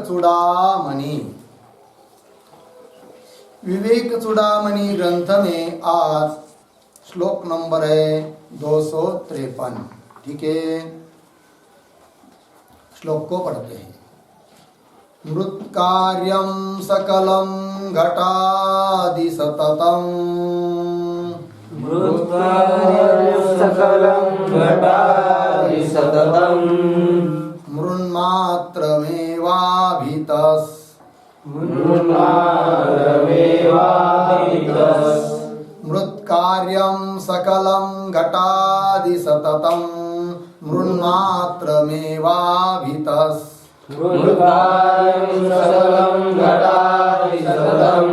चूड़ामणि। विवेक चूड़ामणि ग्रंथ में आज श्लोक नंबर है 253। ठीक है, श्लोक को पढ़ते हैं। मृत्कार्यं सकलं घटादि सततं, मृत्कार्यं सकलं घटादि सततं, मृन्मात्रमेवाभितस् मृन्मात्रमेवाभितस्, मृत्कार्यं सकलं घटादि सततं, मृन्मात्रमेवाभितस् मृत्कार्यं सकलं घटादि सततं,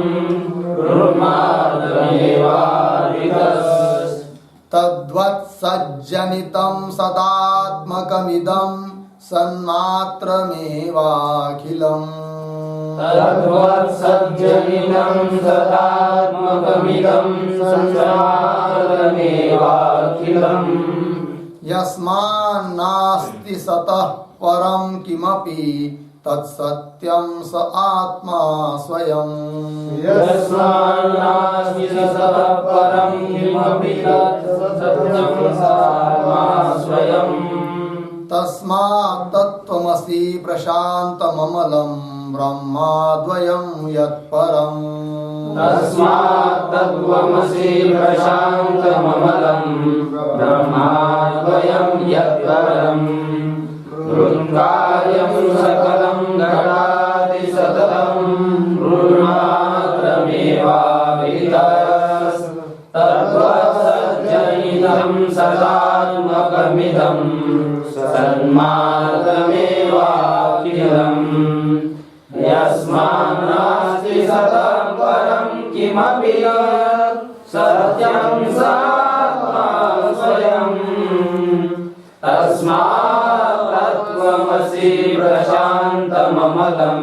मृन्मात्रमेवाभितस्, तद्वत्सज्जनितं सदात्मकमिदं सन्मात्रमेवाखिलम्। तद्वत्सज्जनितं सदात्मकमिदं सन्मात्रमेवाखिलम्। यस्मान्नास्ति सतः परं किमपि तत्सत्यं स आत्मा स्वयं। यस्मान्नास्ति सतः परं किमपि तत्सत्यं स आत्मा स्वयं। तस्मात् तत्त्वमसि प्रशान्तममलं ब्रह्माद्वयं यत्परम्। तस्मात् तत्त्वमसि प्रशान्तममलं ब्रह्माद्वयं यत्परम्। मृत्कार्यं सकलं घटादि सततं, मृन्मात्रमेवाभितस्, तद्वत्सज्जनितं सदात्मकमिदं सन्मात्रमेवाखिलम्। यस्मान्नास्ति सतः परं किमपि सत्यं स आत्मा स्वयं। तस्मात् तत्त्वमसि प्रशान्तममलं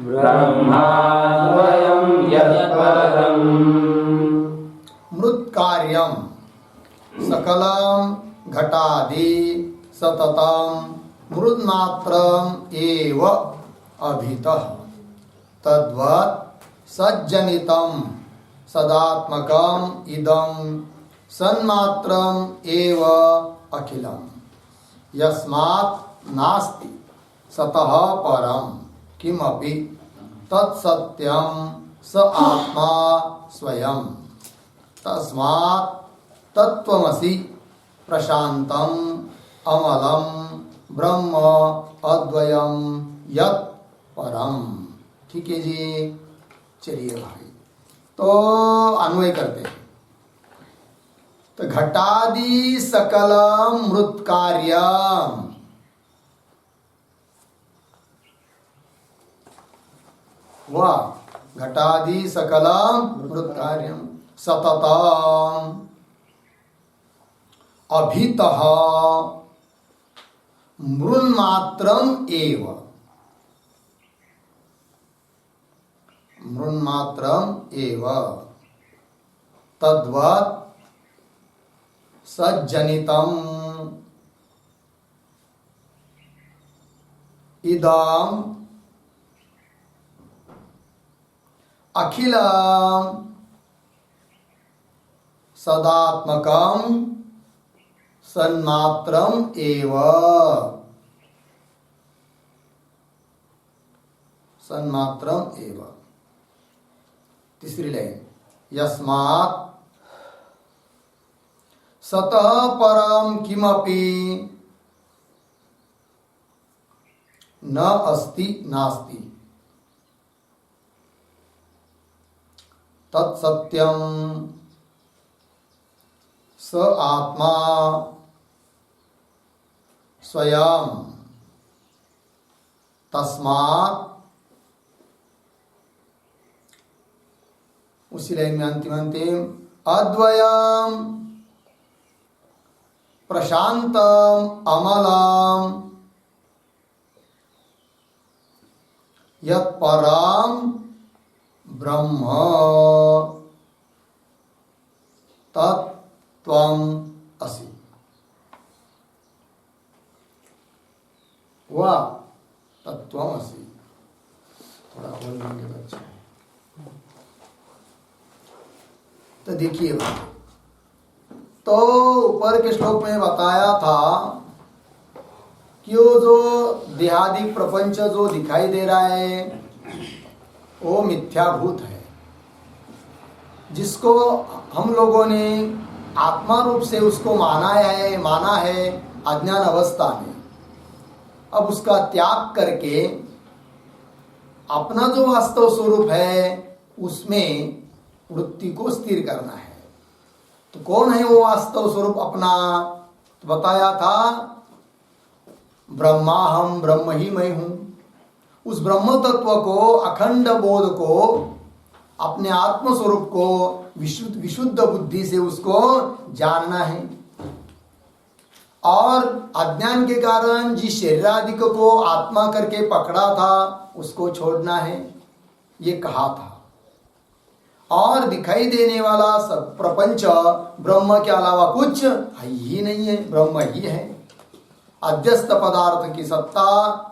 ब्रह्माद्वयं यत्परम्। मृत्कार्यं सकलं घटादि सततं, मृन्मात्रम् एव अभितः। तद्वत् सज्जनितं सदात्मकम् इदं सन्मात्रम् एव अखिलम्। यस्मात् नास्ति सतः परं किमपि तत्सत्यं स आत्मा स्वयं। तस्मात् तत्त्वमसि प्रशान्तम् अमलं ब्रह्म अद्वयं यत् परम। ठीक है जी, चलिए भाई, तो अन्वय करते हैं। तो घटादि सकलम मृत्कार्यम, वाह, घटादि सकलम मृत्कार्यम सततम अभितः मृन्मात्रम एव, मृन्मात्रम एव तद्वत् सज्जनितम् इदं अखिलम् सदात्मकं सन्मात्रम एव, सन्मात्रम एव। तीसरी लाइन, यस्मात् सतः परम किमपि न अस्ति नास्ति, तत्सत्यं स आत्मा स्वयं। तस्मात्, उसी लाइन में अंतिम अंतिम, अद्वयम प्रशांतम अमलम यत्परम ब्रह्म तत्त्वम असि। वह तत्त्वमसि। थोड़ा बोल देंगे बच्चे। तो देखिए, तो ऊपर के श्लोक में बताया था कि वो जो देहादिक प्रपंच जो दिखाई दे रहा है वो मिथ्याभूत है, जिसको हम लोगों ने आत्मा रूप से उसको माना है अज्ञान अवस्था में। अब उसका त्याग करके अपना जो वास्तव स्वरूप है उसमें वृत्ति को स्थिर करना है। तो कौन है वो वास्तव स्वरूप अपना? तो बताया था ब्रह्माहम, ब्रह्म ही मैं हूं। उस ब्रह्म तत्व को, अखंड बोध को, अपने आत्म स्वरूप को विशुद्ध बुद्धि से उसको जानना है। और अज्ञान के कारण जिस शरीरादि को आत्मा करके पकड़ा था उसको छोड़ना है, ये कहा था। और दिखाई देने वाला सब प्रपंच ब्रह्म के अलावा कुछ है ही नहीं है, ब्रह्म ही है। अध्यस्त पदार्थ की सत्ता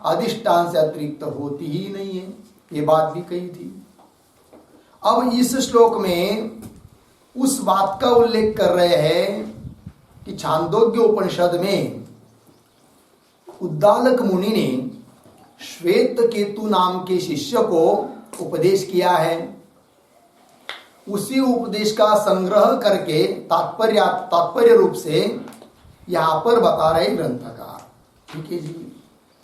अधिष्ठान से अतिरिक्त होती ही नहीं है, ये बात भी कही थी। अब इस श्लोक में उस बात का उल्लेख कर रहे हैं कि छांदोग्य उपनिषद में उद्दालक मुनि ने श्वेत केतु नाम के शिष्य को उपदेश किया है। उसी उपदेश का संग्रह करके तात्पर्य रूप से यहां पर बता रहे ग्रंथकार। ठीक है जी।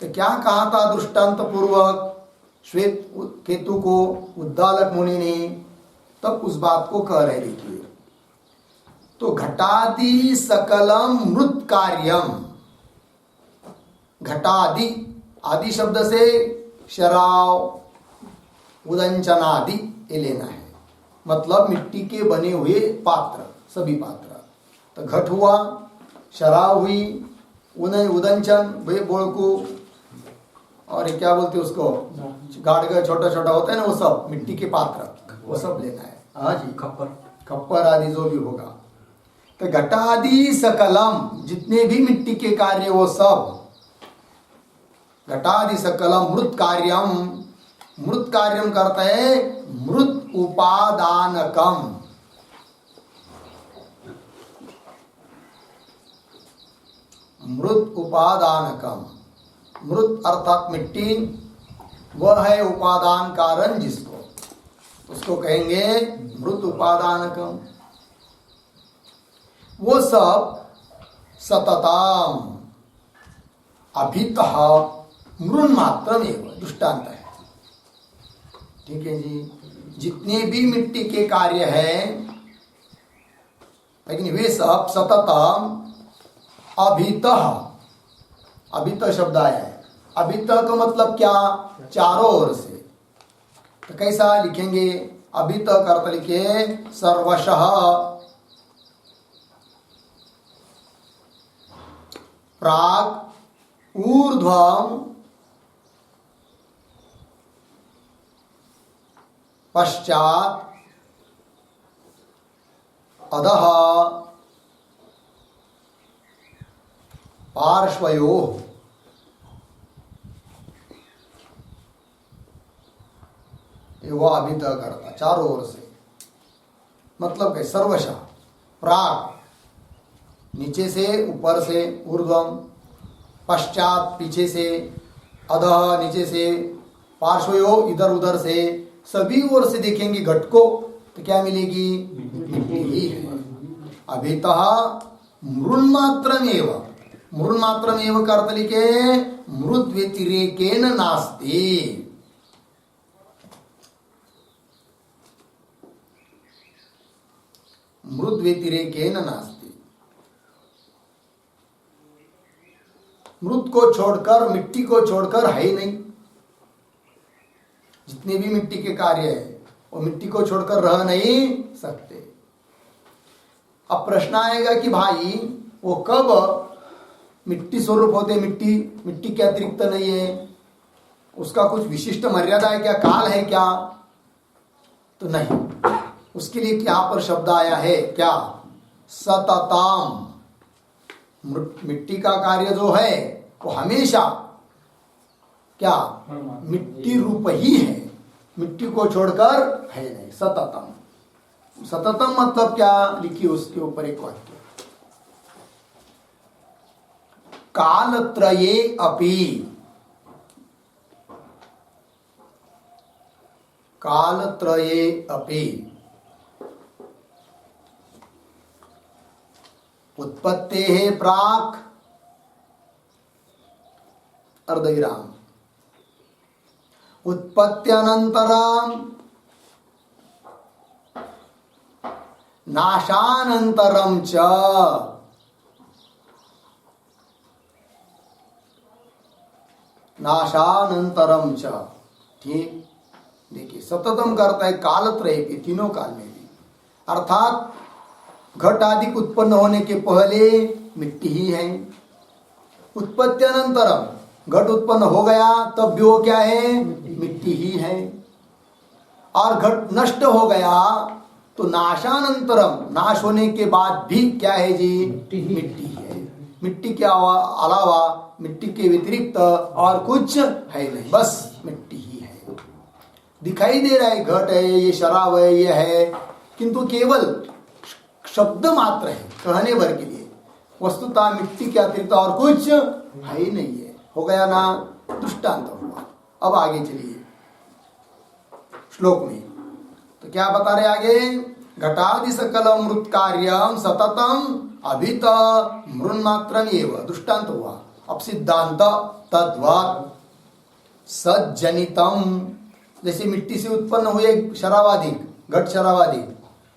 तो क्या कहा था दृष्टांत पूर्वक श्वेत केतु को उद्दालक मुनि ने, तब उस बात को कह रहे। देखिए, तो घटादि सकलम मृत कार्यम, घटादि, आदि शब्द से शराव, उदंचनादि ये लेना है, मतलब मिट्टी के बने हुए पात्र, सभी पात्र। तो घट हुआ, शराव हुई, उदंचन बोलकू, और क्या बोलते उसको, गाड़गा छोटा छोटा होता है ना, वो सब मिट्टी के पात्र, वो सब लेना है। हाँ जी, खप्पर आदि जो भी होगा। तो घटादि सकलम, जितने भी मिट्टी के कार्य वो सब, घटादि सकलम मृत कार्यम, मृत कार्यम करता है मृत उपादानकम। मृत उपादानकम, मृत अर्थात मिट्टी, वह है उपादान कारण जिसको, उसको कहेंगे मृत उपादानकम। वो सब सतताम अभितः मृन मात्रम एवं दृष्टांत है। ठीक है जी। जितने भी मिट्टी के कार्य हैं, लेकिन वे सब सततम अभितः, अभितः शब्द आया है। अभितः का मतलब क्या? चारों ओर से। तो कैसा लिखेंगे? अभितः का अर्थ लिखे सर्वशः, प्राग ऊर्ध्वम पश्चात अधः पार्श्वयोः। ये वो अभितः करता, चारों ओर से, मतलब के सर्वशः, प्राग नीचे से, ऊपर से, ऊर्ध्वम, पश्चात पीछे से, अधः नीचे से, पार्श्वयो इधर उधर से, सभी ओर से देखेंगे घट को तो क्या मिलेगी? मिट्टी ही है। अभितः मृन्मात्रमेव, मृन्मात्रमेव का अर्थ लिखे मृद व्यतिरेकेन नास्ति। मृद व्यतिरेकेन नास्ति, मृत को छोड़कर, मिट्टी को छोड़कर है ही नहीं। जितने भी मिट्टी के कार्य है वो मिट्टी को छोड़कर रह नहीं सकते। अब प्रश्न आएगा कि भाई वो कब मिट्टी स्वरूप होते? मिट्टी के अतिरिक्त नहीं है, उसका कुछ विशिष्ट मर्यादा है क्या, काल है क्या? तो नहीं। उसके लिए क्या पर शब्द आया है? क्या? सतताम। मिट्टी का कार्य जो है वो हमेशा क्या? मिट्टी रूप ही है, मिट्टी को छोड़कर है नहीं। सततम, सततम मतलब क्या, लिखिए उसके ऊपर एक वाक्य, कालत्रये अपि, कालत्रये अपि उत्पत्तेः प्राक् अर्धविराम, उत्पत्त्यनन्तरं नाशानन्तरं च, नाशानन्तरं च। ठीक, देखिए सततम करता है कालत्रय के, तीनों काल में भी, अर्थात घट आदि उत्पन्न होने के पहले मिट्टी ही है, उत्पत्त्यनंतरम घट उत्पन्न हो गया तब भी वो क्या है, मिट्टी ही है, और घट नष्ट हो गया तो नाशानंतरम, नाश होने के बाद भी क्या है जी, मिट्टी है। मिट्टी के अलावा, मिट्टी के व्यतिरिक्त और कुछ है नहीं, बस मिट्टी ही है। दिखाई दे रहा है घट है, ये शराब है, ये है, किंतु केवल शब्द मात्र है कहने भर के लिए, वस्तुतः मिट्टी के अतिरिक्त और कुछ है ही नहीं है। हो गया ना, दृष्टांत हुआ। अब आगे चलिए श्लोक में, तो क्या बता रहे आगे, घटादि सकल मृत कार्यम सततम अभित मृन्मात्रम एव, दृष्टांत हुआ। अब सिद्धांत, तद्वत् सज्जनितम, जैसे मिट्टी से उत्पन्न हुए शरावादि, घट शरावादि,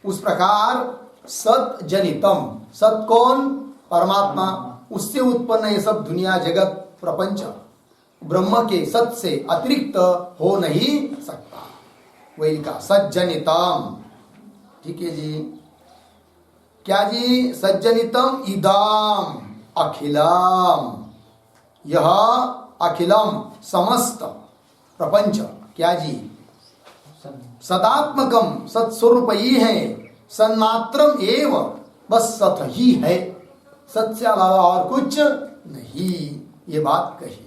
उस प्रकार सज्जनितम, सत कौन, परमात्मा, उससे उत्पन्न ये सब दुनिया जगत प्रपंच ब्रह्म के सत से अतिरिक्त हो नहीं सकता, वही लिखा सज्जनितम। ठीक है जी, क्या जी, सज्जनितम इदम अखिलम, यह अखिलम समस्त प्रपंच क्या जी, सदात्मकम, सत्स्वरूप ही है, सन्मात्रम एव, बस सत ही है, सत से अलावा और कुछ नहीं, ये बात कही।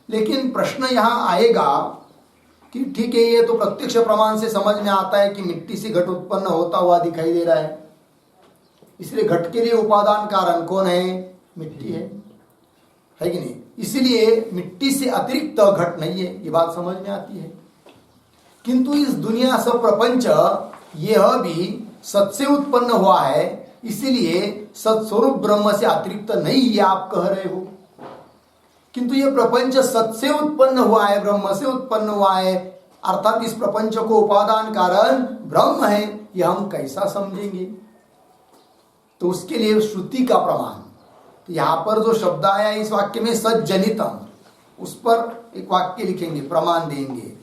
लेकिन प्रश्न यहां आएगा कि ठीक है, ये तो प्रत्यक्ष प्रमाण से समझ में आता है कि मिट्टी से घट उत्पन्न होता हुआ दिखाई दे रहा है, इसलिए घट के लिए उपादान कारण कौन है, मिट्टी है कि नहीं, इसलिए मिट्टी से अतिरिक्त घट नहीं है, ये बात समझ में आती है। किंतु इस दुनिया सब प्रपंच यह भी सत से उत्पन्न हुआ है, इसीलिए सत्स्वरूप ब्रह्म से अतिरिक्त नहीं, ये आप कह रहे हो। किंतु ये प्रपंच सत से उत्पन्न हुआ है, ब्रह्म से उत्पन्न हुआ है, अर्थात इस प्रपंच को उपादान कारण ब्रह्म है, यह हम कैसा समझेंगे। तो उसके लिए श्रुति का प्रमाण, तो यहां पर जो शब्द आया इस वाक्य में सज्जनितम, उस पर एक वाक्य लिखेंगे, प्रमाण देंगे,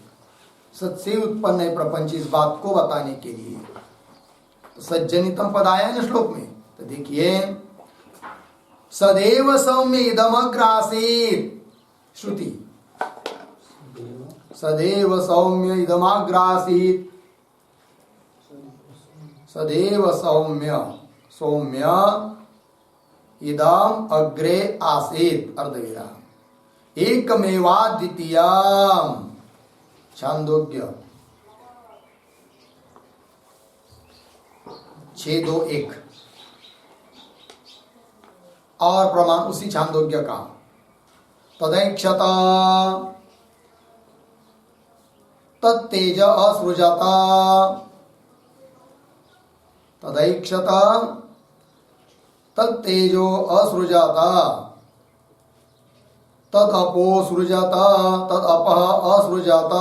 सत से उत्पन्न है प्रपंच, इस बात को बताने के लिए। तो सज्जनितम पद आया है ना श्लोक में, तो देखिए सदैव सौम्य इदमग्रासीत, श्रुति सदैव सौम्य इदमग्रासीत, सदैव सौम्य, सौम्य इदम अग्रे आसीत अर्धविराम, एकमेवाद्वितीयम्, छांदोग्य 6:2-1, और प्रमाण उसी छांदोग्य का, तदैक्षत तत्तेज असृजत, तदैक्षत तत्तेजो असृजत, तदपो सृजत, तदपः असृजत,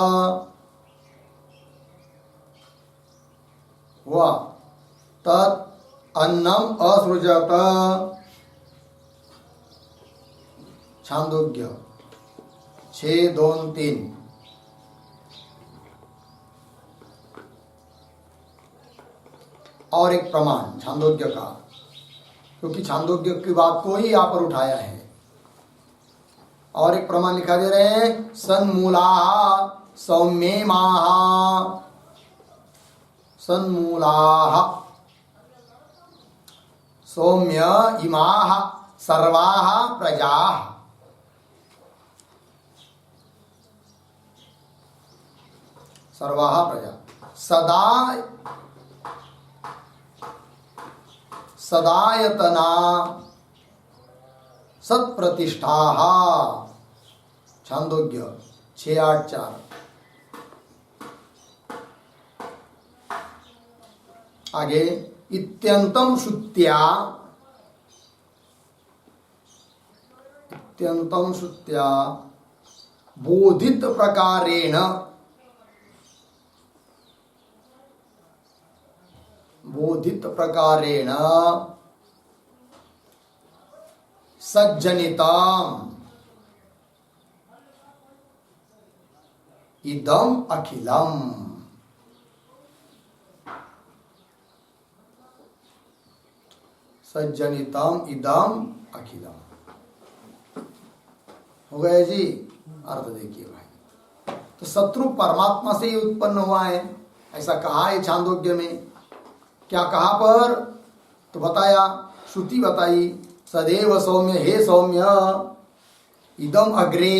हुआ तत् अन्नम असृजत, छांदोग्य 6:2-3। और एक प्रमाण छांदोग्य का, क्योंकि छांदोग्य की बात को ही यहां पर उठाया है। और एक प्रमाण लिखा दे रहे हैं, सन्मूलाः सौम्येमाः, सन्मूलाः सौम्य इमाः सर्वाः प्रजाः, सर्वाः प्रजा सदा सदायतना सत्प्रतिष्ठाः छांदोग्य 6:8-4। आगे इत्यंतम श्रुत्या बोधित प्रकारेण सज्जनितम् इदम अखिलम। सज्जनितम इदम अखिलम हो गया जी। अर्थ देखिए भाई, तो शत्रु परमात्मा से ही उत्पन्न हुआ है ऐसा कहा है छांदोग्य में। क्या कहा पर? तो बताया, श्रुति बताई, सदैव सौम्य, हे सौम्य, इदम अग्रे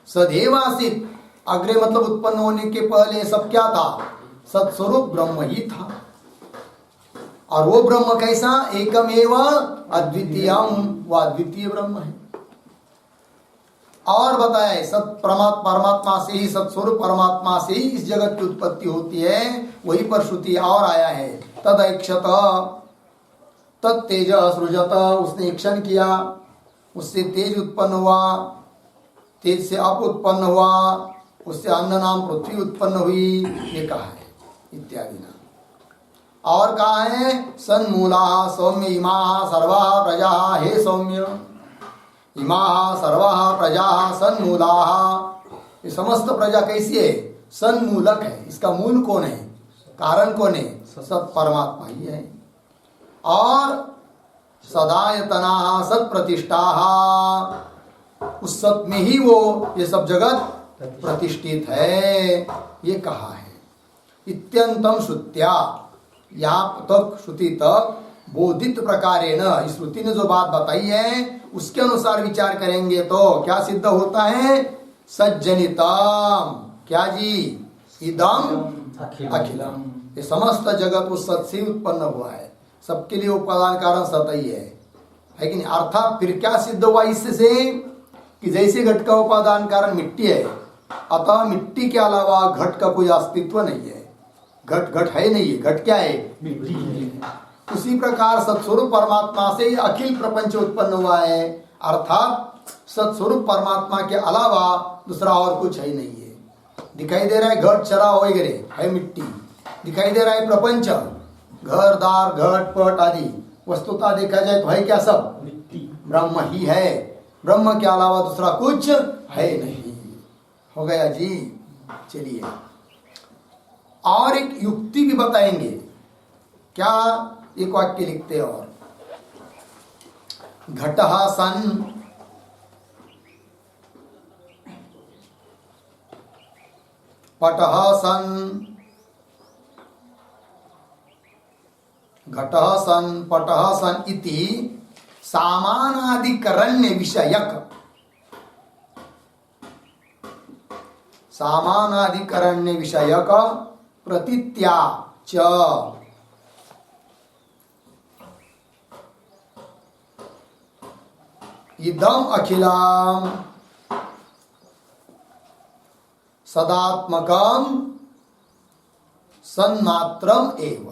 सदैवासित। अग्रे मतलब उत्पन्न होने के पहले सब क्या था? सत्स्वरूप ब्रह्म ही था। और वो ब्रह्म कैसा? एकमेव अद्वितीयम, वो अद्वितीय ब्रह्म है। और बताया सत परमात्मा से ही, सत्स्वरूप परमात्मा से ही इस जगत की उत्पत्ति होती है। वही पर श्रुति और आया है, तदैक्षत तत्तेज सृजत, उसने इक्षण किया, उससे तेज उत्पन्न हुआ, तेज से अप उत्पन्न हुआ, उससे अन्न नाम पृथ्वी उत्पन्न हुई, ये कहा है इत्यादि ना। और कहा है सन्मूला सौम्य इमा सर्वा प्रजा, हे सौम्य, इमा सर्वा प्रजा सन्मूला। ये समस्त प्रजा कैसी है? सन्मूलक है। इसका मूल कौन है? कारण कौन है? सत परमात्मा ही है। और सदायतना सत प्रतिष्ठा, उस सत में ही वो ये सब जगत प्रतिष्ठित है, ये कहा है। इत्यंतम श्रुत्या, यहाँ तक श्रुति तक बोधित प्रकारेण, इस श्रुति ने जो बात बताई है उसके अनुसार विचार करेंगे तो क्या सिद्ध होता है? सज्जनितम, क्या जी? इदम अखिलम। ये समस्त जगत उस सत से उत्पन्न हुआ है। सबके लिए उपादान कारण सत ही है कि नहीं? अर्थात फिर क्या सिद्ध हुआ इससे कि जैसे घट का उपादान कारण मिट्टी है, अतः मिट्टी के अलावा घट का कोई अस्तित्व नहीं है। घट घट है नहीं है, घट क्या है? मिट्टी है। उसी प्रकार सत्स्वरूप परमात्मा से अखिल प्रपंच उत्पन्न हुआ है। अर्थात सत्स्वरूप परमात्मा के अलावा दूसरा और कुछ है नहीं है। दिखाई दे रहा है घट चरा वगैरह है मिट्टी, दिखाई दे रहा है प्रपंच, घर दार घट पट आदि, वस्तुतः देखा जाए तो है क्या? सब मिट्टी, ब्रह्म ही है। ब्रह्म के अलावा दूसरा कुछ है नहीं। हो गया जी। चलिए और एक युक्ति भी बताएंगे। क्या? एक वाक्य लिखते हैं और घटः सन् पटः सन्, घटः सन् पटः सन् इति सामानाधिकरण्य विषयक, सामानाधिकरण्य विषयक प्रतीत्या च इदम अखिलम सदात्मकम सन्मात्रम एव।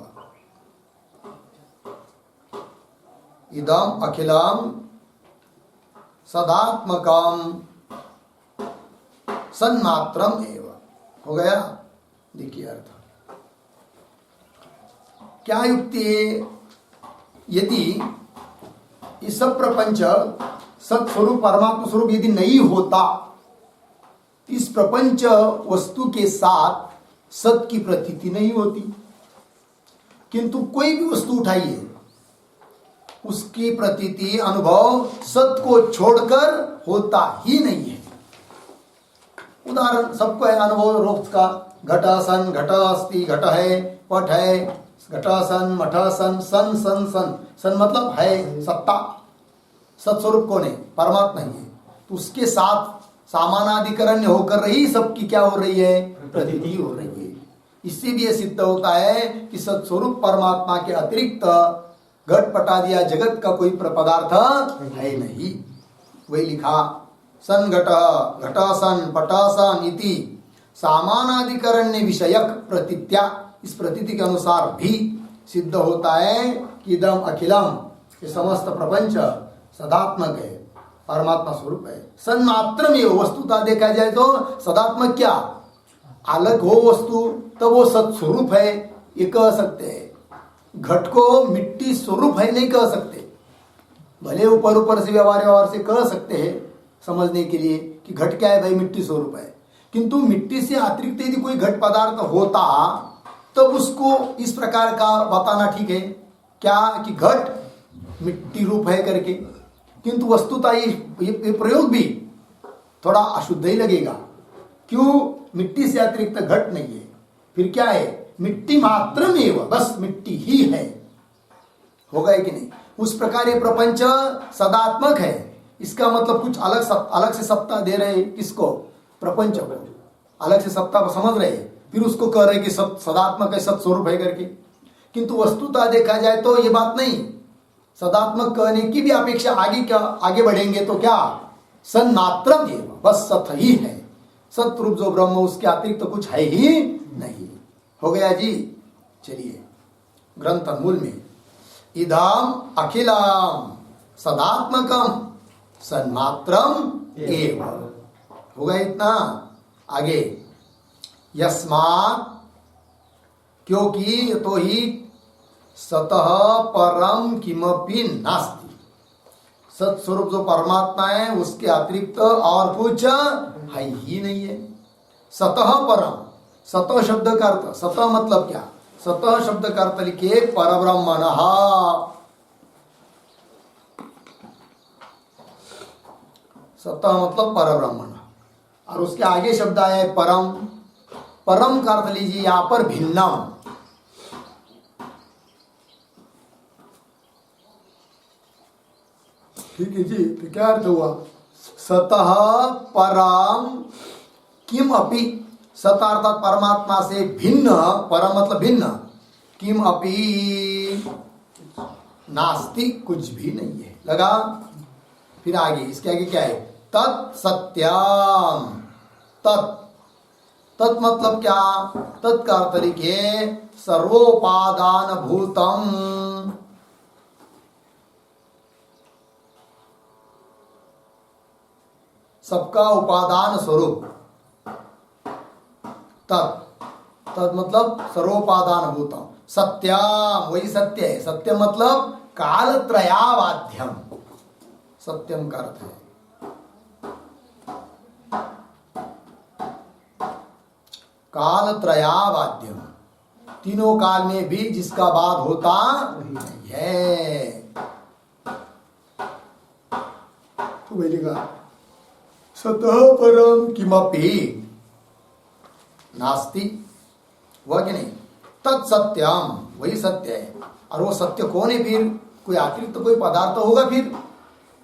इदम अखिलम सदात्मकम सन्मात्रम एव। हो गया। देखिए अर्थ क्या युक्ति है? यदि इस सब प्रपंच सत्स्वरूप परमात्मा स्वरूप यदि नहीं होता, इस प्रपंच वस्तु के साथ सत की प्रतीति नहीं होती। किंतु कोई भी वस्तु उठाइए, उसकी प्रतीति अनुभव सत को छोड़कर होता ही नहीं है। उदाहरण सबको है अनुभव रोक्ष का। घट सन घट अस्ति, घट है, पट है, घट सन मठ सन, सन सन सन, सन मतलब है, सत्ता। सत्स्वरूप कौन है? परमात्मा ही है। तो उसके साथ सामानाधिकरण होकर रही सबकी क्या हो रही है? प्रतीति हो रही है। इससे भी यह सिद्ध होता है कि सत्स्वरूप परमात्मा के अतिरिक्त घट पटादि या जगत का कोई पदार्थ है नहीं। वही लिखा सन घट घट सन पट सन इति सामानाधिकरण्य विषयक प्रतीत्या। इस प्रतीति के अनुसार भी सिद्ध होता है कि इदम अखिलम, ये समस्त प्रपंच सदात्मक है, परमात्मा स्वरूप है। सन मात्र में वस्तुता देखा जाए तो सदात्मक क्या अलग हो वस्तु तो वो सत्स्वरूप है ये कह सकते हैं। घट को मिट्टी स्वरूप है नहीं कह सकते, भले ऊपर ऊपर से व्यवहार से कह सकते हैं समझने के लिए कि घट क्या है भाई, मिट्टी स्वरूप है। किंतु मिट्टी से अतिरिक्त यदि कोई घट पदार्थ होता तो उसको इस प्रकार का बताना ठीक है क्या कि घट मिट्टी रूप है करके। किंतु वस्तुतः ये प्रयोग भी थोड़ा अशुद्ध ही लगेगा। क्यों? मिट्टी से अतिरिक्त घट नहीं है, फिर क्या है? मिट्टी मात्र में, बस मिट्टी ही है। होगा कि नहीं? उस प्रकार ये प्रपंच सदात्मक है। इसका मतलब कुछ अलग से सत्ता दे रहे किसको? प्रपंच को अलग से सत्ता समझ रहे, फिर उसको कह रहे कि सदात्मक है, सत्स्वरूप है करके। किंतु वस्तुतः देखा जाए तो ये बात नहीं। सदात्मक कहने की भी अपेक्षा आगे बढ़ेंगे तो क्या सन मात्रम ये बस सत ही है, सतरूप जो ब्रह्म उसके अतिरिक्त तो कुछ है ही नहीं। हो गया जी। चलिए ग्रंथ मूल में इदम अखिलम सदात्मकम सन्मात्रम एव। हो गया इतना। आगे यस्मात् क्योंकि तो ही सतः परम किमपि नास्ति। सत्स्वरूप जो परमात्मा है उसके अतिरिक्त और कुछ है ही नहीं है। सतः परम, सतः शब्द का अर्थ, सतः मतलब क्या? सतः शब्द का अर्थ लिखिए परब्रह्मणः। सतः मतलब परब्रह्मण, और उसके आगे शब्द आया है परम। परम का अर्थ लीजिए यहां पर भिन्नम। ठीक है जी। तो क्या अर्थ हुआ? सतः परम किम अपि, सत अर्थात परमात्मा से भिन्न, परम मतलब भिन्न, किम अपि नास्ति कुछ भी नहीं है। लगा? फिर आगे इसके आगे क्या है? तत् सत्यम। तत् मतलब क्या? तत् का अर्थ लिखिए सर्वोपादान भूतम। सबका उपादान स्वरूप। तत् मतलब सर्वोपादान भूतम। सत्यम वही सत्य है। सत्य मतलब कालत्रयावाध्यम, सत्यम का अर्थ है कालत्रयावाद्यम, तीनों काल में भी जिसका बाद होता नहीं है। तो बोलेगा सतः परम किमपि नास्ति, हुआ कि नहीं? तत्सत्यम वही सत्य है। और वो सत्य कौन है? फिर कोई अतिरिक्त तो कोई पदार्थ होगा फिर।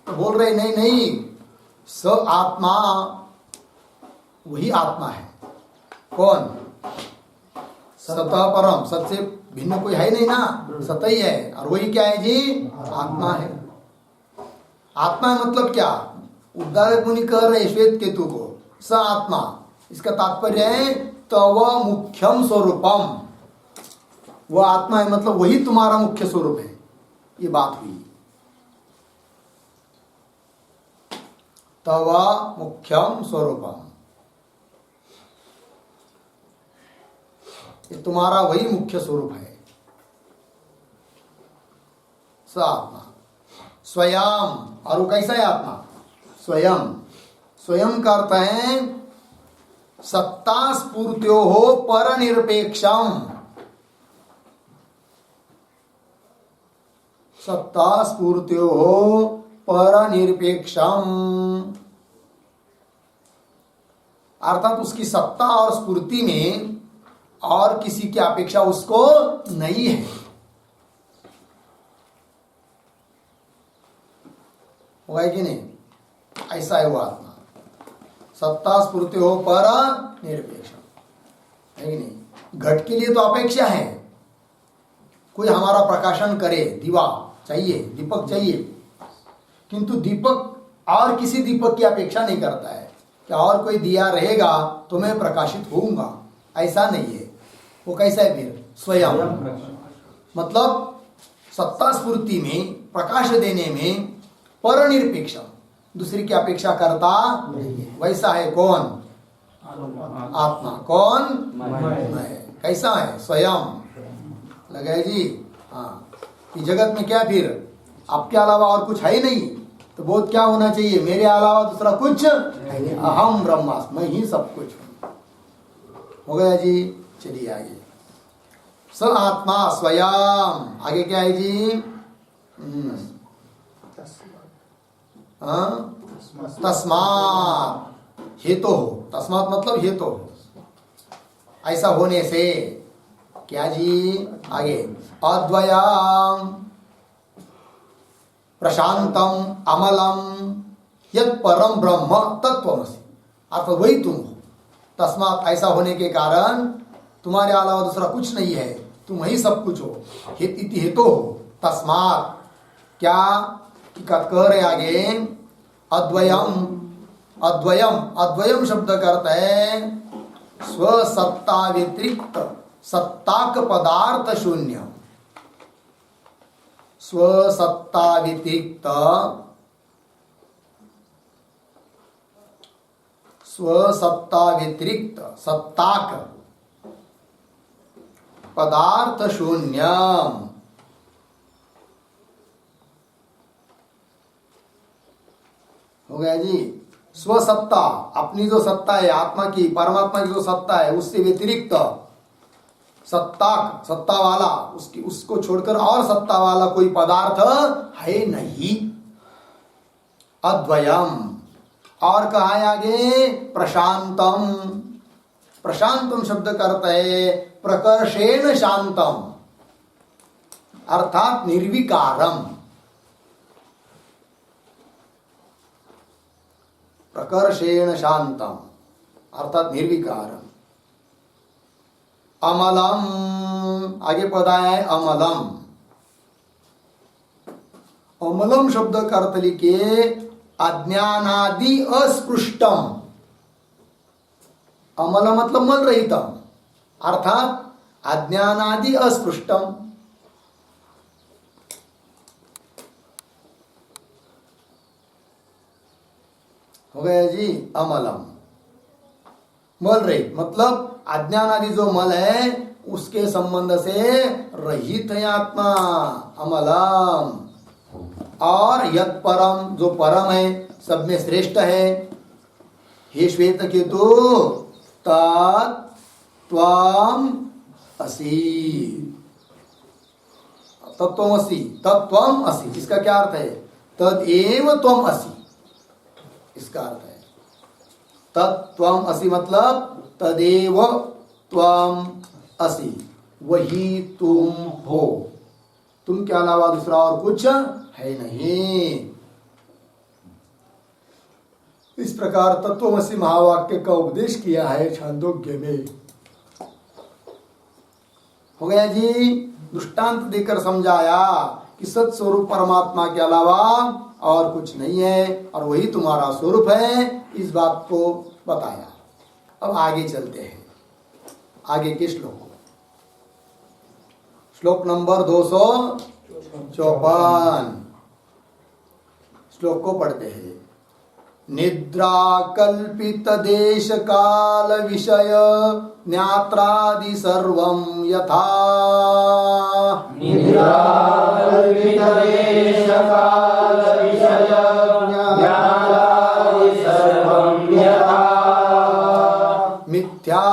तो बोल रहे नहीं, स आत्मा वही आत्मा है। कौन? सतः परम, सत से भिन्न कोई है नहीं ना, सत ही है। और वही क्या है जी? आत्मा है। आत्मा मतलब क्या? उद्धारक मुनि कह रहे श्वेत केतु को स आत्मा, इसका तात्पर्य है तव मुख्यम स्वरूपम। वह आत्मा है मतलब वही तुम्हारा मुख्य स्वरूप है। ये बात हुई। तव मुख्यम स्वरूपम, ये तुम्हारा वही मुख्य स्वरूप है। स आत्मा स्वयं। और वो कैसा है आत्मा? स्वयं। स्वयं का अर्थ है सत्ता स्फूर्त्यो हो पर निरपेक्षम। सत्ता स्फूर्त्यो हो पर निरपेक्षम, अर्थात उसकी सत्ता और स्फूर्ति में और किसी की अपेक्षा उसको नहीं है। हुआ है कि नहीं? ऐसा है वो आत्मा। सत्ता स्फूर्ति हो पर निरपेक्ष। है कि नहीं? घट के लिए तो अपेक्षा है, कोई हमारा प्रकाशन करे, दीवा चाहिए, दीपक चाहिए, किंतु दीपक और किसी दीपक की अपेक्षा नहीं करता है कि और कोई दिया रहेगा तो मैं प्रकाशित होऊंगा, ऐसा नहीं है। वो कैसा है फिर? स्वयं, मतलब सत्ता स्फूर्ति में, प्रकाश देने में परनिरपेक्ष, दूसरी की अपेक्षा करता नहीं है। वैसा है कौन? आत्मा। कौन? मैं। कैसा है? स्वयं। लगे जी? हाँ। कि जगत में क्या फिर आपके अलावा और कुछ है ही नहीं, तो बोध क्या होना चाहिए? मेरे अलावा दूसरा कुछ है नहीं, अहम ब्रह्मास्मि, मैं ही सब कुछ हूं। हो गया जी? चलिए आगे। स आत्मा स्वयं। आगे क्या है जी? तस्मात् हेतु हो। तस्मात् मतलब हेतु हो, ऐसा होने से क्या जी? आगे अद्वयम् प्रशांतम अमलम यत् परम ब्रह्म तत्वमसि, अर्थात वही तुम हो। तस्मात् ऐसा होने के कारण तुम्हारे अलावा दूसरा कुछ नहीं है, तुम ही सब कुछ हो। इति हेतु हो। तस्मात् क्या कह रहे आगे? अद्वयम। अद्वयम, अद्वयम शब्द करता है स्वसत्ता व्यतिरिक्त सत्ताक पदार्थ शून्य। स्वसत्ता व्यतिरिक्त, स्वसत्ता व्यतिरिक्त सत्ताक पदार्थ शून्यम। हो गया जी? स्वसत्ता, अपनी जो सत्ता है आत्मा की, परमात्मा की जो सत्ता है, उससे व्यतिरिक्त सत्ता, सत्ता वाला, उसकी उसको छोड़कर और सत्ता वाला कोई पदार्थ है नहीं। अद्वयम। और कहा है आगे? प्रशांतम। प्रशांतम शब्द करता है प्रकर्षेण शांतम, अर्थात निर्विकारम। प्रकर्षेण शांतम अर्थात निर्विकारम। अमलम, आगे पद आया है अमलम। अमलम शब्द का अर्थ लिखे अज्ञानादि अस्पृष्टम। अमल मतलब मल रहितम, अर्थात अज्ञानादि अस्पृष्टम। हो गया जी? अमलम, मल रहित, मतलब अज्ञान आदि जो मल है उसके संबंध से रहित है आत्मा, अमलम। और यत् परम, जो परम है, सब में श्रेष्ठ है, हे श्वेत केतु, तत्त्वम् असि। तत्त्वमसि, तत्त्वम् असि, इसका क्या अर्थ है? तदेव त्वम् असि, इसका अर्थ है। तत्त्वम् असि मतलब तदेव त्वम् असि, वही तुम हो, तुम के अलावा दूसरा और कुछ है नहीं। इस प्रकार तत्त्वमसि महावाक्य का उपदेश किया है छांदोग्य में। हो गया जी? दृष्टांत देकर समझाया कि सत्स्वरूप परमात्मा के अलावा और कुछ नहीं है और वही तुम्हारा स्वरूप है, इस बात को बताया। अब आगे चलते हैं, आगे के श्लोक। श्लोक नंबर 254 श्लोक को पढ़ते हैं। निद्रा कल्पित देश काल विषय ज्ञात्रादि सर्वं यथा। निद्रा कल्पित देश काल विषय ज्ञात्रादि सर्वं यथा। मिथ्या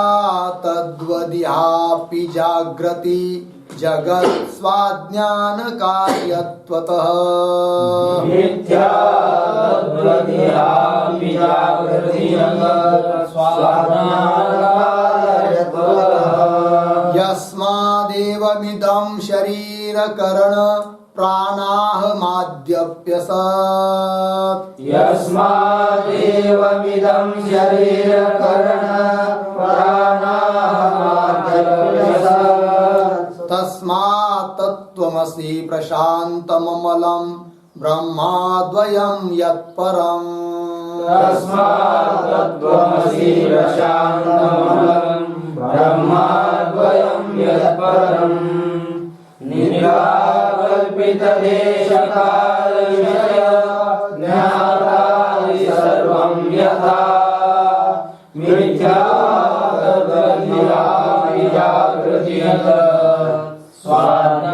तद्वदिहापि जाग्रति जगत् स्वाज्ञान कार्यत्वतः। मिथ्या तद्वदिहापि जाग्रति जगत् स्वाज्ञान कार्यत्वतः। यस्मादेवमिदं शरीरकरण प्राणाहमाद्यप्यसत्। यस्मादेवमिदं शरीरकरण प्राणाहमाद्यप्यसत्। तस्मात् तत्त्वमसि प्रशान्तममलं ब्रह्माद्वयं यत्परम् तस्मात् तत्त्वमसि प्रशान्तममलं ब्रह्माद्वयं यत्परम् निराकल्पितदेशकालविषय ज्ञातादि सर्वं यथा मिथ्या तद्वद्विजाकृतियत् स्वाज्ञानायत्वतः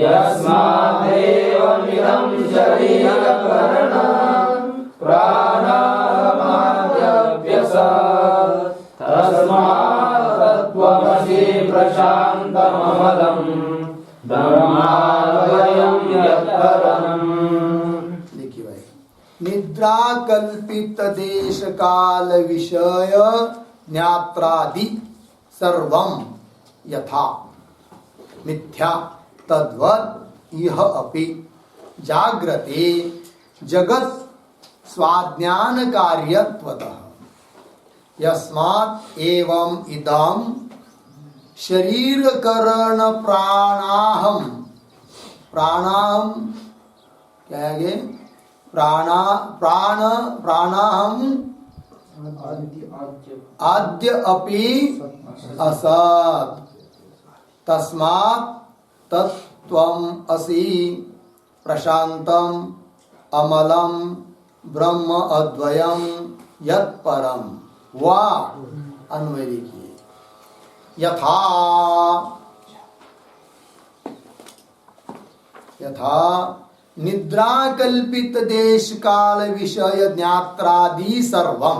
यस्मादेवमिदं शरीरकरणं प्राणामाद्यभ्यसत् तस्मात् तत्त्वमसि प्रशान्तममलं ब्रह्माद्वयं यत्परम्। देखिए भाई, निद्रा कल्पित देश काल विषय ज्ञात्रादि सर्वं यथा मिथ्या तद्वत् इह अपि जाग्रते जगत् स्वाज्ञान कार्यत्वतः यस्मात् एवं इदं शरीर करण प्राणाहम क्या है ये प्राणाहम आद्य अपि असत् तस्मात् तत्त्वम् असि प्रशान्तम् अमलं ब्रह्म अद्वयं यत्परम। वा अन्वय लिखिए, यथा निद्रा कल्पित देश काल विषय ज्ञात्रादि सर्वम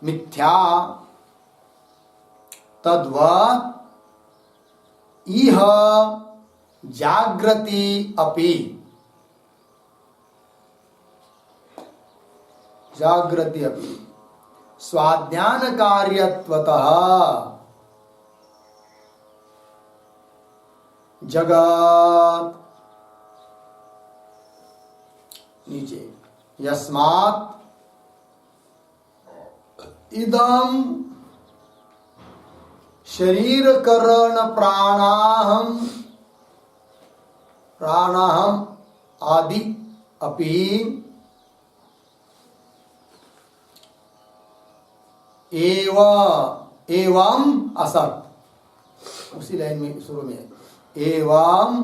मिथ्या तद्वत् इह जागृति अपि स्वाज्ञान कार्यत्वतः जगत नीचे यस्मात् इदं शरीर करण प्राणाहम आदि अपि एवं असत। उसी लाइन में शुरू में एवं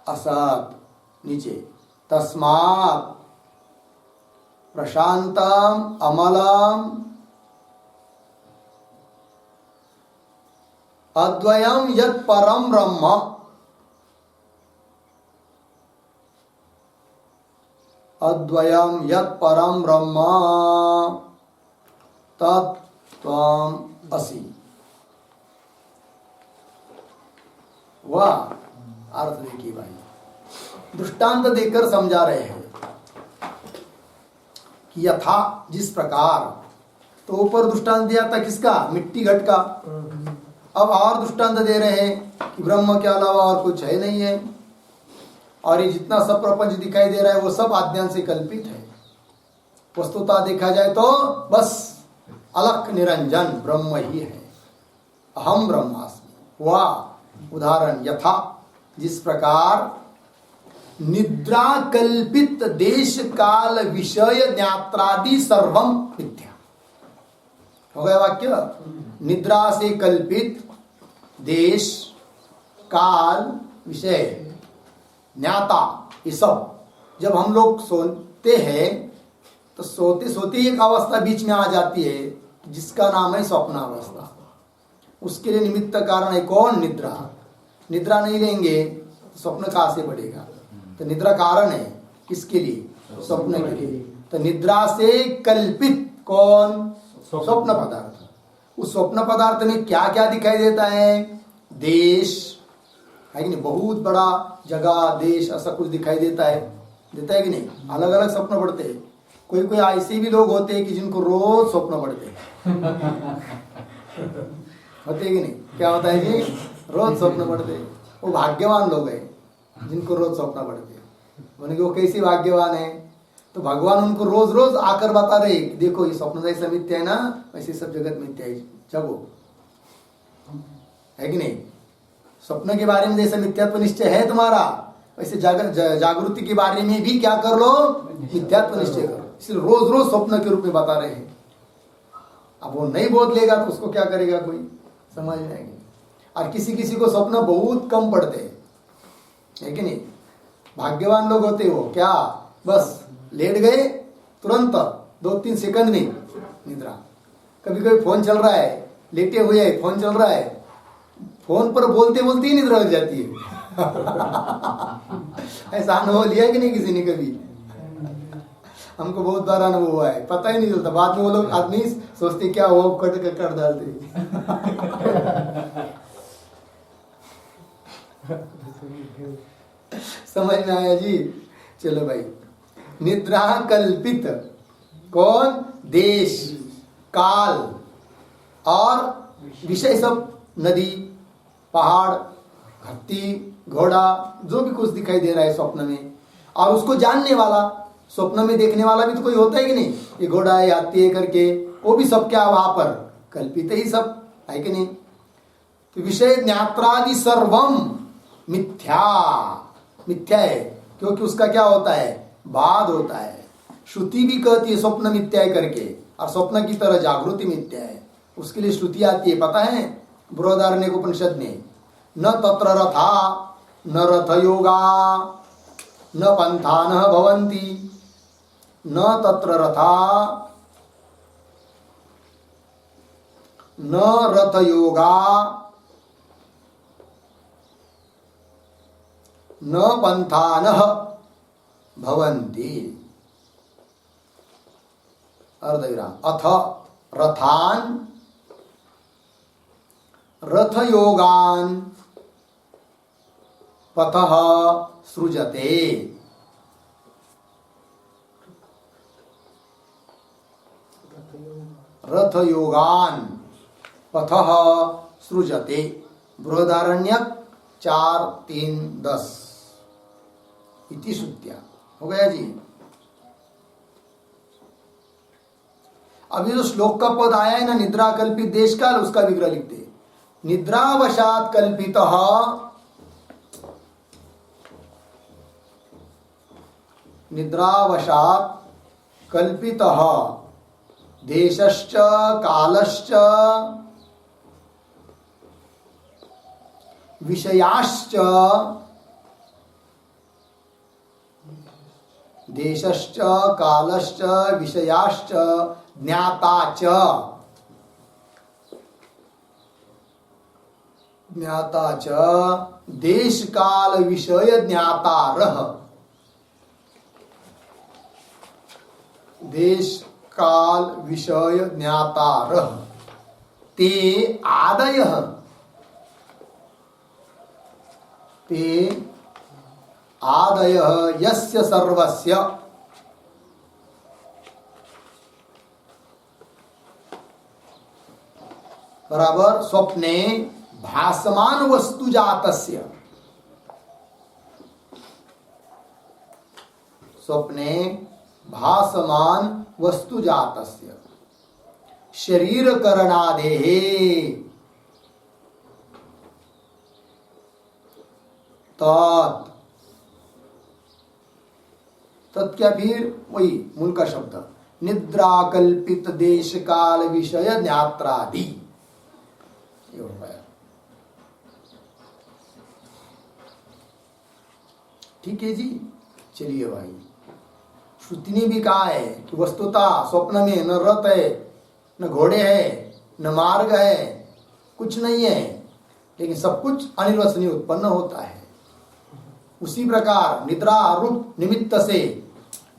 असत नीचे तस्मात् प्रशांतम अमलम अद्वयं यत् परम ब्रह्म तत्त्वम् असि। वाह, अर्थ देखिए भाई, दृष्टांत देकर समझा रहे हैं कि यथा जिस प्रकार, तो ऊपर दृष्टांत दिया था किसका, मिट्टी घट का। अब और दृष्टांत दे रहे हैं कि ब्रह्म के अलावा और कुछ है नहीं है, और ये जितना सब प्रपंच दिखाई दे रहा है वो सब अज्ञान से कल्पित है। वस्तुतः देखा जाए तो बस अलख निरंजन ब्रह्म ही है, अहम ब्रह्मास्मि। हुआ उदाहरण, यथा जिस प्रकार निद्रा कल्पित देश काल विषय ज्ञात्रादि सर्वम मिथ्या हो गया वाक्य। निद्रा से कल्पित देश काल विषय ज्ञाता, ये सब जब हम लोग सोते हैं तो सोते सोते एक अवस्था बीच में आ जाती है जिसका नाम है स्वप्नावस्था। उसके लिए निमित्त कारण है कौन, निद्रा। निद्रा नहीं लेंगे तो स्वप्न कहाँ से बढ़ेगा, तो निद्रा कारण है किसके लिए, स्वप्न के लिए। तो निद्रा से कल्पित कौन, स्वप्न पदार्थ। उस स्वप्न पदार्थ में क्या क्या दिखाई देता है, देश है कि नहीं, बहुत बड़ा जगह देश ऐसा कुछ दिखाई देता है कि नहीं। अलग अलग स्वप्न पड़ते हैं। कोई कोई ऐसे भी लोग होते हैं कि जिनको रोज स्वप्न पड़ते हैं होते कि नहीं, क्या होता है जी, रोज स्वप्न पड़ते हैं। वो भाग्यवान लोग हैं जिनको रोज स्वप्न पड़ते हैं। मैंने कि वो कैसे भाग्यवान है, तो भगवान उनको रोज रोज आकर बता रहे कि देखो ये स्वप्न जैसा मिथ्या है ना, वैसे सब जगत मिथ्या है, जगो, है कि नहीं। स्वप्न के बारे में जैसे मिथ्यात्व निश्चय है तुम्हारा, वैसे जागृति के बारे में भी क्या कर लो, मिथ्यात्व निश्चय करो। इसलिए रोज रोज स्वप्न के रूप में बता रहे हैं। अब वो नहीं बोध लेगा तो उसको क्या करेगा कोई, समझ में आएगी। और किसी किसी को स्वप्न बहुत कम पड़ते हैं, है कि नहीं। भाग्यवान लोग होते वो क्या, बस लेट गए तुरंत 2-3 सेकंड में निद्रा। कभी कभी फोन चल रहा है, लेटे हुए है, फोन चल रहा है, फोन पर बोलते बोलते ही निद्रा लग जाती है। ऐसा अनुभव लिया है कि नहीं किसी ने कभी। हमको बहुत बार अनुभव हुआ है, पता ही नहीं चलता। बाद में वो लोग आदमी सोचते क्या वो कर डालते। समझ में आया जी। चलो भाई, निद्रा कल्पित कौन, देश काल और विषय, सब नदी पहाड़ धरती घोड़ा जो भी कुछ दिखाई दे रहा है स्वप्न में, और उसको जानने वाला, स्वप्न में देखने वाला भी तो कोई होता है कि नहीं। ये घोड़ा है, हाथी है करके, वो भी सब क्या वहां पर कल्पित ही सब है कि नहीं। तो विषय ज्ञात्रादि सर्वम मिथ्या, मिथ्या है, क्योंकि उसका क्या होता है, बाद होता है। श्रुति भी कहती है स्वप्न मिथ्या है करके, और स्वप्न की तरह जागृति मिथ्या है। उसके लिए श्रुति आती है, पता है बृहदारण्यक उपनिषद में, न तत्र रथा न रथ योगा न पंथा न भवन्ति, न तत्र रथा न रथ योगा न पंथा न भवन्ति। अर्धविराम। अथ रथान रथ योगान पथः सृजते। रथ योगान पथः सृजते। बृहदारण्यक 4:3-10 इति श्रुत्या। हो गया जी। अभी जो श्लोक का पद आया है ना, निद्रा कल्पित देश काल, उसका विग्रह लिखते। निद्रावशात कल्पितः निद्रावशात कल्पितः देशश्च कालश्च विषयाश्च देशश्च कालश्च विषयाश्च ज्ञाता च देश काल विषय ज्ञातारः। देश काल विषय ज्ञातारः ते आदयः यस्य सर्वस्य बराबर स्वप्ने भासमान वस्तु जातस्य। स्वप्ने भासमान वस्तु जातस्य शरीर करणादेहे तत् क्या, फिर वही मूल का शब्द निद्रा कल्पित देश काल विषय ज्ञात्रादि। ये हो गया। ठीक है जी। चलिए भाई, श्रुति ने भी कहा है कि वस्तुतः स्वप्न में न रथ है, न घोड़े है, न मार्ग है, कुछ नहीं है, लेकिन सब कुछ अनिर्वचनीय उत्पन्न होता है। उसी प्रकार निद्रा रूप निमित्त से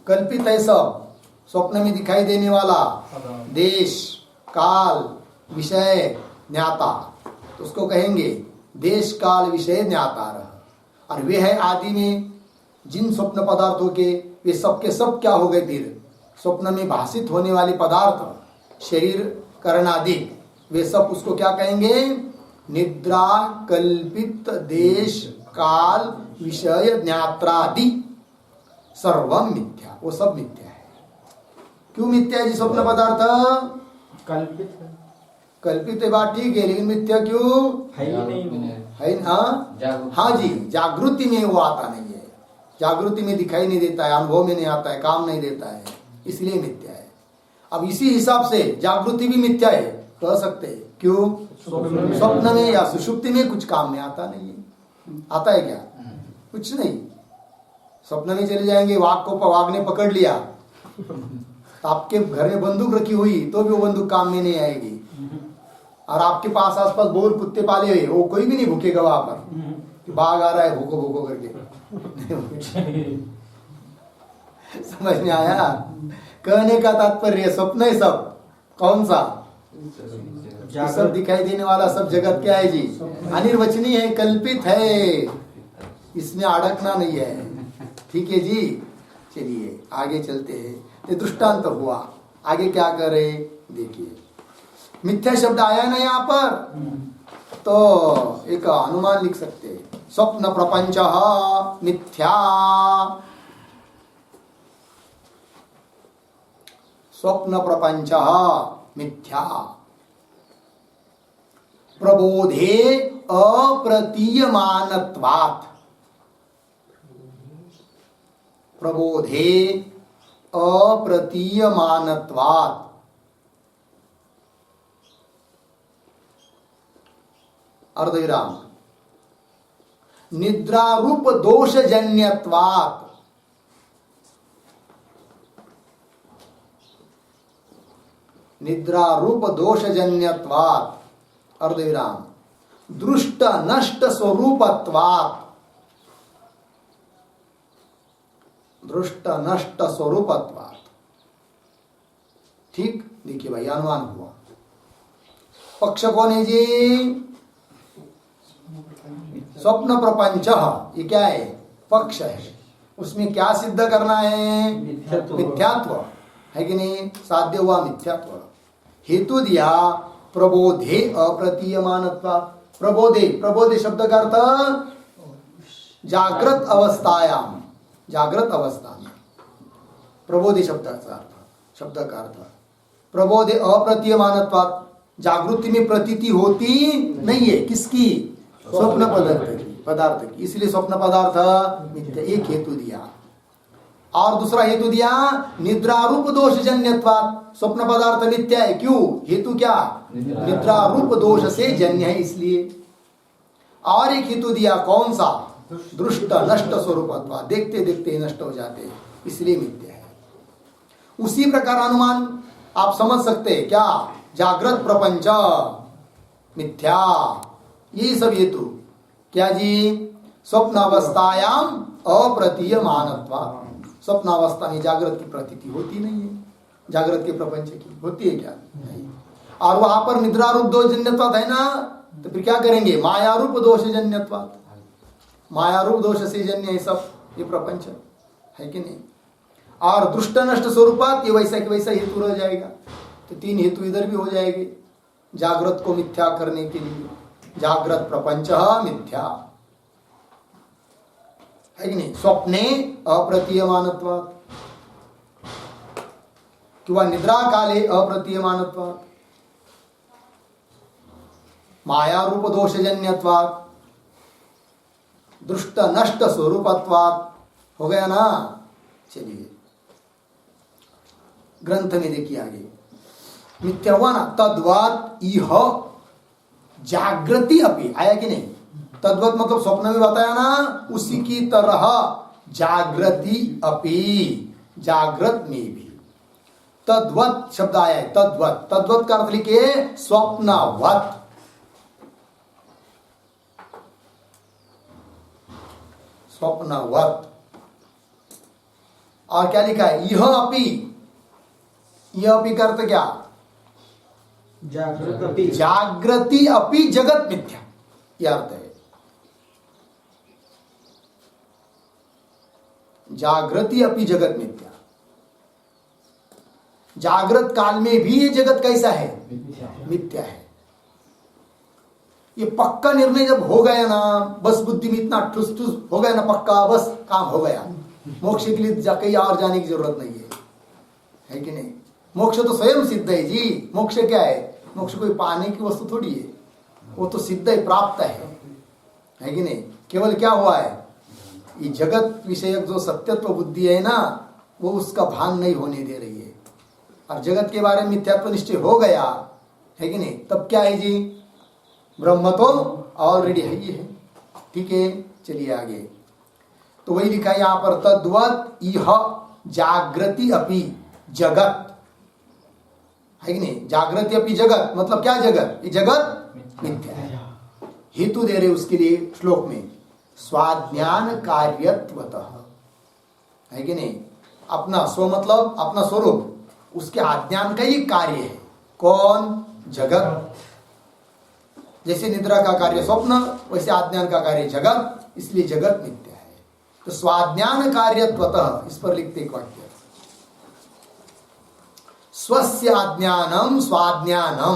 कल्पित है सब, स्वप्न में दिखाई देने वाला देश काल विषय ज्ञाता, तो उसको कहेंगे देश काल विषय ज्ञाता रह। और वे है आदि में जिन स्वप्न पदार्थों के, वे सब के सब क्या हो गए, फिर स्वप्न में भाषित होने वाले पदार्थ शरीर करणादि, वे सब उसको क्या कहेंगे, निद्रा कल्पित देश काल विषय ज्ञात्रादि सर्वम मिथ्या, वो सब मिथ्या है। क्यों मिथ्या है जी स्वप्न पदार्थ? कल्पित है, कल्पित है बात ठीक है, लेकिन मिथ्या क्यों है ही नहीं। है? हाँ जी, जागृति में वो आता नहीं है, जागृति में दिखाई नहीं देता है, अनुभव में नहीं आता है, काम नहीं देता है, इसलिए मिथ्या है। अब इसी हिसाब से जागृति भी मिथ्या है कह सकते हैं। क्यों? स्वप्न में या सुषुप्ति में कुछ काम में आता नहीं है। आता है क्या? कुछ नहीं। स्वप्न में चले जाएंगे, वाघ ने पकड़ लिया, तो आपके घर में बंदूक रखी हुई तो भी वो बंदूक काम में नहीं आएगी। और आपके पास आसपास बोर कुत्ते पाले हुए, वो कोई भी नहीं भूखेगा वहां पर कि बाघ आ रहा है भूखो भूखो करके। समझ में आया? कहने का तात्पर्य स्वप्न है सब। कौन सा? सब दिखाई देने वाला सब जगत क्या है जी? अनिर्वचनीय है, कल्पित है, इसमें अड़कना नहीं है। ठीक है जी। चलिए आगे चलते हैं। ये दृष्टांत हुआ, आगे क्या करे देखिए। मिथ्या शब्द आया ना यहाँ पर, तो एक अनुमान लिख सकते हैं। स्वप्न प्रपंच मिथ्या, स्वप्न प्रपंच मिथ्या, प्रबोधे अप्रतीयमानत्वात्, प्रबोधे अप्रतीयमानत्वात्, अर्धविराम, निद्रारूप दोषजन्यत्वात्, निद्रारूप दोषजन्यत्वात्, अर्धविराम, दृष्ट नष्ट स्वरूपत्वात्, दृष्ट नष्ट स्वरूपत्वात्। ठीक, देखिए भाई अनुमान हुआ। पक्ष कौन है जी? स्वप्न प्रपंच, ये क्या है? पक्ष है। उसमें क्या सिद्ध करना है? मिथ्यात्व है कि नहीं? साध्य हुआ मिथ्यात्व। हेतु दिया प्रबोधे अप्रतीयमानत्वात्। प्रबोधे, प्रबोधे शब्द का अर्थ जागृत अवस्थायाम, जागृत अवस्था में प्रबोधे शब्द का अर्थ प्रबोधे अप्रतीयमानत्वात्, जागृति में प्रतीति होती नहीं है। किसकी? स्वप्न पदार्थ की, इसलिए स्वप्न पदार्थ मिथ्या। एक हेतु दिया। और दूसरा हेतु दिया निद्रारूप दोषजन्यत्वात्, स्वप्न पदार्थ मिथ्या है। क्यों? हेतु क्या? निद्रारूप दोष से जन्य है, इसलिए। और एक हेतु दिया, कौन सा? दृष्ट नष्ट स्वरूपत्वात्, देखते देखते नष्ट हो जाते, इसलिए मिथ्या है। उसी प्रकार अनुमान आप समझ सकते हैं क्या? जागृत प्रपंच मिथ्या, ये सब हेतु क्या जी? स्वप्नावस्थायाम अप्रतीयमानत्वात्, स्वप्नावस्था में जागृत की प्रतीति होती नहीं है, जागृत के प्रपंच की होती है क्या? नहीं। और वहां पर निद्रारूप दोषजन्यत्वात् है ना, तो फिर क्या करेंगे? मायारूप दोषजन्यत्वात्, मायारूप दोष से जन्य है सब ये प्रपंच, है कि नहीं? और दुष्ट नष्ट स्वरूपात, ये वैसा कि वैसा हेतु रह जाएगा। तो तीन हेतु इधर भी हो जाएंगे जागृत को मिथ्या करने के लिए। जागृत प्रपंच मिथ्या है कि नहीं? स्वप्ने अप्रतीयमानत्वात् किंवा निद्रा काले अप्रतीयमानत्वात्, मायारूप दोषजन्यत्वात्, दृष्ट नष्ट स्वरूपत्वात्। हो गया ना? चलिए ग्रंथ में देखिए आगे। मिथ्या हुआ ना? तद्वत् इह जागृति अपि, आया कि नहीं? तद्वत मतलब स्वप्न में बताया ना, उसी की तरह जागृति अपि, जागृत में भी। तद्वत शब्द आया है, तद्वत, तद्वत का अर्थ लिखिए स्वप्नवत। स्वप्नवत। और क्या लिखा है? यह अपि, यह अपि का अर्थ क्या? जागृति अपि जगत मिथ्या, यह अर्थ है। जागृति अपि जगत मिथ्या, जागृत काल में भी ये जगत कैसा है? मिथ्या है। ये पक्का निर्णय जब हो गया ना, बस बुद्धि में इतना ठुस ठुस हो गया ना, पक्का बस काम हो गया, मोक्ष के लिए कहीं और जाने की जरूरत नहीं है कि नहीं? मोक्ष तो स्वयं सिद्ध है जी। मोक्ष क्या है? मोक्ष कोई पाने की वस्तु थोड़ी है, वो तो सिद्ध है, प्राप्त है कि नहीं? केवल क्या हुआ है, ये जगत विषयक जो सत्यत्व बुद्धि है ना, वो उसका भान नहीं होने दे रही है। और जगत के बारे में मिथ्यात्व निश्चय हो गया है कि नहीं, तब क्या है जी? ब्रह्म तो ऑलरेडी है ही है। ठीक है, चलिए आगे। तो वही लिखा है यहां पर, तद्वत इह जागृति अपि जगत, है कि नहीं? जागृति अपि जगत मतलब क्या जगत? ये जगत मिथ्या है। हेतु दे रहे उसके लिए श्लोक में, स्वाज्ञान कार्यत्वतः, है कि नहीं? अपना स्व मतलब अपना स्वरूप, उसके आज्ञान का ही कार्य है। कौन? जगत। जैसे निद्रा का कार्य स्वप्न, वैसे आज्ञान का कार्य जगत, इसलिए जगत मिथ्या है। तो स्वाज्ञान कार्यत्वतः, इस पर लिखते एक वाक्य, स्वस्य आज्ञानम स्वाज्ञानम,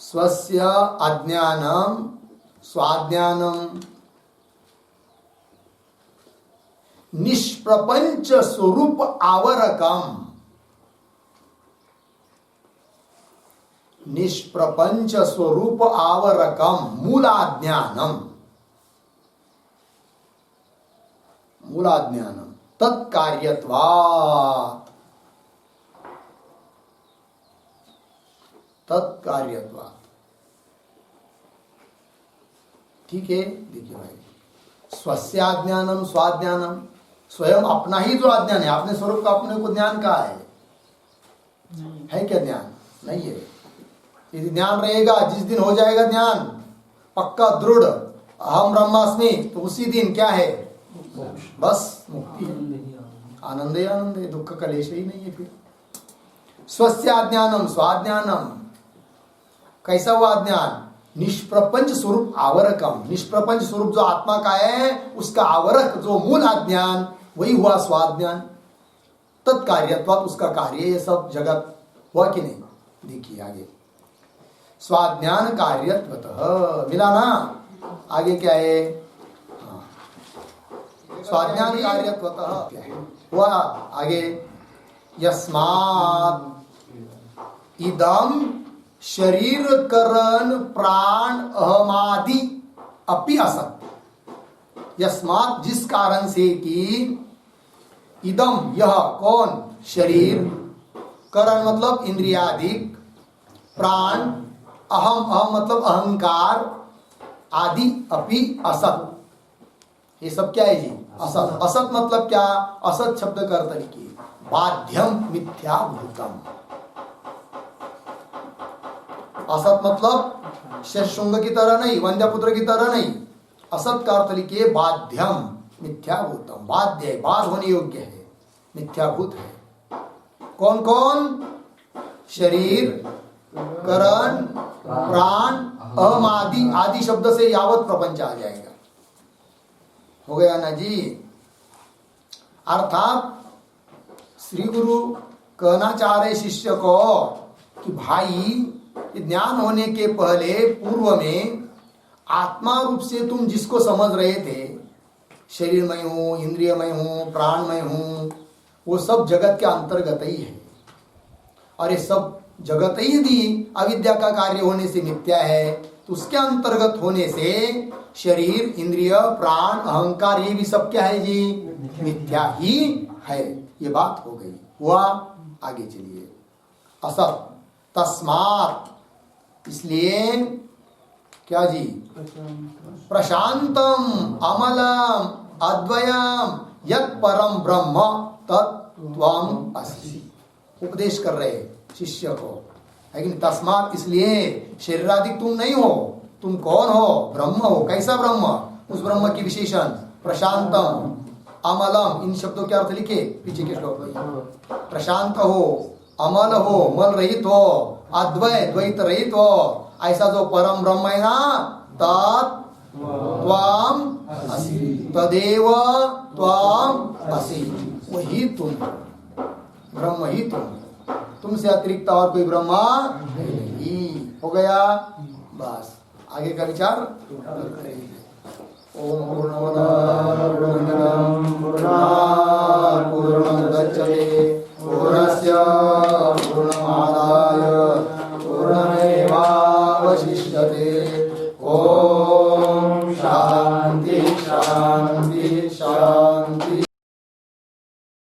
स्वस्य अज्ञानम स्वाज्ञानम निष्प्रपंच स्वरूप आवरकम, निष्प्रपंच स्वरूप आवरकम मूलाज्ञानम, मूलाज्ञानम तत्कार्यत्वात्, तत्कार्यत्वात्। ठीक है, देखिए भाई, स्वस्याज्ञानम स्वाज्ञानम, स्वयं अपना ही जो अज्ञान है, अपने स्वरूप का अपने को ज्ञान का है क्या? ज्ञान नहीं है। यदि ज्ञान रहेगा, जिस दिन हो जाएगा ज्ञान पक्का दृढ़, अहम ब्रह्मास्मि, तो उसी दिन क्या है? बस मुक्ति है, आनंद ही आनंद है, दुख का लेश ही नहीं है। फिर स्वस्याज्ञानम स्वाज्ञानम, कैसा हुआ ज्ञान? निष्प्रपंच स्वरूप आवरकम, निष्प्रपंच स्वरूप जो आत्मा का है, उसका आवरक जो मूल अज्ञान, वही हुआ स्वाज्ञान। तत्कार्यत्वात्, उसका कार्य ये सब जगत हुआ कि नहीं? देखिए आगे, स्वाज्ञान कार्यत्वतः, मिला ना? आगे क्या है? हाँ, स्वाज्ञान कार्यत्वतः क्या है? हुआ आगे, यस्मात् इदम शरीर करण प्राण अहमादि अपि असत, यस्मात् जिस कारण से कि इदम यह कौन? शरीर, करण मतलब इंद्रियादिक, प्राण, अहम अहम मतलब अहंकार, आदि अपि असत, ये सब क्या है जी? असत। असत मतलब क्या? असत शब्द का अर्थ लिखिए, बाध्यम मिथ्या भूतम। असत मतलब शेषशृंग की तरह नहीं, वंद्यपुत्र की तरह नहीं। असत का अर्थ लिखिए बाध्यम मिथ्याभूतम, बाध्य है, बाध होने योग्य है, मिथ्याभूत है। कौन कौन? शरीर, करण, प्राण, अहम आदि, आदि शब्द से यावत प्रपंच आ जाएगा। हो गया ना जी? अर्थात श्री गुरु कहना चाह रहे शिष्य को कि भाई, ज्ञान होने के पहले पूर्व में आत्मा रूप से तुम जिसको समझ रहे थे, शरीर में हूं, इंद्रिय में हूं, प्राण में हूं, वो सब जगत के अंतर्गत ही है। और ये सब जगत ही यदि अविद्या का कार्य होने से मिथ्या है, तो उसके अंतर्गत होने से शरीर, इंद्रिय, प्राण, अहंकार, ये भी सब क्या है जी? मिथ्या ही है। ये बात हो गई। हुआ, आगे चलिए। असत तस्मात्, इसलिए क्या जी? प्रशांतम अमलम अद्वयम यत् परम ब्रह्म तत्त्वम् अस्ति। उपदेश कर रहे शिष्य को, लेकिन तस्मात् इसलिए, शरीरादि तुम नहीं हो, तुम कौन हो? ब्रह्म हो। कैसा ब्रह्म? उस ब्रह्म की विशेषण प्रशांतम अमलम, इन शब्दों के अर्थ लिखे पीछे के श्लोक में। प्रशांत हो, अमल हो, मल रहित हो, अद्वय द्वैत रहित हो, ऐसा जो परम ब्रह्म है ना, तत्त्वम् असि, तदेव त्वम् असि, वही तुम, ब्रह्म ही तुमसे अतिरिक्त और कोई ब्रह्मा नहीं। हो गया? बस आगे का विचार ओम पूर्णमदः पूर्णमिदं पूर्णात् पूर्णमुदच्यते पूर्णस्य